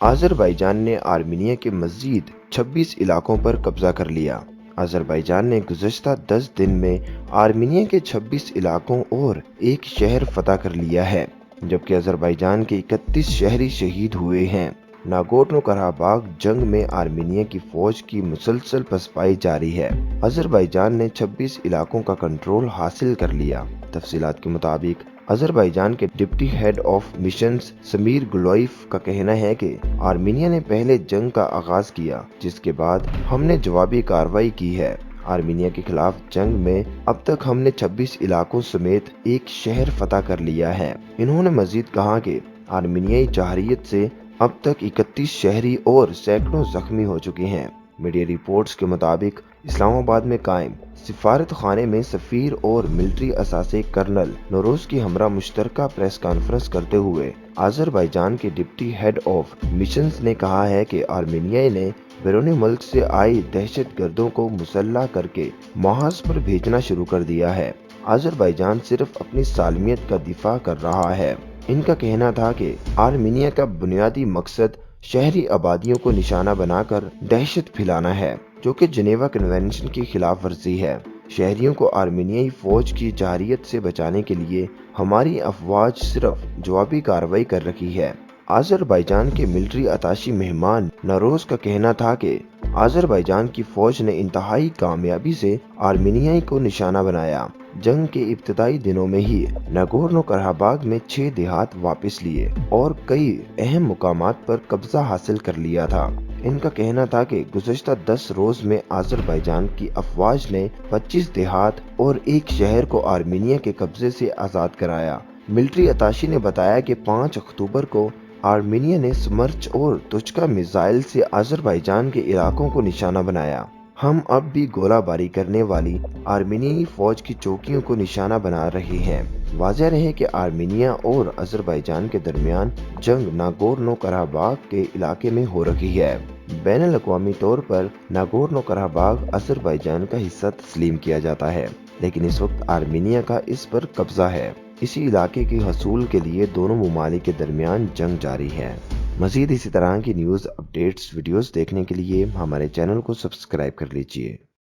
Azerbaijan ने Armenia के मज़ीद 26 इलाकों पर कब्जा कर लिया। आज़रबाईजान ने गुज़श्ता 10 दिन में आर्मीनिया के 26 इलाकों और एक शहर फतह कर लिया है, जबकि आज़रबाईजान के 31 शहरी शहीद हुए हैं। नागोर्नो कराबाख जंग में आर्मीनिया की फौज की मुसलसल पसपाई जारी है। आज़रबाईजान ने 26 इलाकों का कंट्रोल हासिल कर लिया। तफसीलात के मुताबिक अजरबैजान के deputy head of missions Samir Guliyev का कहना है कि आर्मीनिया ने पहले जंग का आगाज किया, जिसके बाद हमने जवाबी कार्रवाई की है। आर्मीनिया के खिलाफ जंग में अब तक हमने 26 इलाकों समेत एक शहर फतह कर लिया है। इन्होंने मजीद कहा कि आर्मीनियाई जहरीत से अब तक 31 शहरी और सैकड़ों जख्मी हो चुके हैं। मीडिया रिपोर्ट्स के मुताबिक इस्लामाबाद में कायम सिफारत खाने में सफीर और मिलिट्री असासे कर्नल नोरोज की हमरा मुश्तरका प्रेस कॉन्फ्रेंस करते हुए आज़रबाईजान के डिप्टी हेड ऑफ मिशंस ने कहा है कि आर्मीनिया ने बैरून मुल्क से आई दहशत गर्दों को मुसल्लह करके महाज पर भेजना शुरू कर दिया है। आज़रबाईजान सिर्फ अपनी सालमियत का दिफा कर रहा है। इनका कहना था कि आर्मीनिया का बुनियादी मकसद शहरी आबादियों को निशाना बनाकर दहशत फैलाना है, जो कि जेनेवा कन्वेंशन की खिलाफ वर्जी है। शहरियों को आर्मीनियाई फौज की जहरीत से बचाने के लिए हमारी अफवाज सिर्फ जवाबी कार्रवाई कर रही है। आज़रबाईजान के मिलिट्री अताशी मेहमान नरोज का कहना था कि आज़रबाईजान की फौज ने इंतहाई कामयाबी से आर्मीनियाई को निशाना बनाया। जंग के इब्तदाई दिनों में ही नागोर्नो कराबाख में 6 देहात वापस लिए और कई अहम मुकामात पर कब्जा हासिल कर लिया था। इनका कहना था कि गुज़श्ता 10 रोज में आज़रबाईजान की अफवाज ने 25 देहात और एक शहर को आर्मीनिया के कब्जे से आज़ाद कराया। मिलिट्री अताशी ने बताया कि 5 अक्टूबर को आर्मीनिया ने स्मर्च और तुचका मिसाइल से आज़रबाईजान के इलाकों को निशाना बनाया। हम अब भी गोलाबारी करने वाली आर्मीनियाई फौज की चौकियों को निशाना बना रहे हैं। वाज़ेह रहे कि आर्मीनिया और अज़रबाईजान के दरमियान जंग नागोर्नो कराबाख के इलाके में हो रही है। बैनुल अक़वामी तौर पर नागोर्नो कराबाख अज़रबाईजान का हिस्सा तस्लीम किया जाता है, लेकिन इस वक्त आर्मीनिया का इस पर कब्जा है। इसी इलाके के हसूल के लिए दोनों ममालिक के दरमियान जंग जारी है। मज़ीद इसी तरह की न्यूज़ अपडेट्स वीडियोस देखने के लिए हमारे चैनल को सब्सक्राइब कर लीजिए।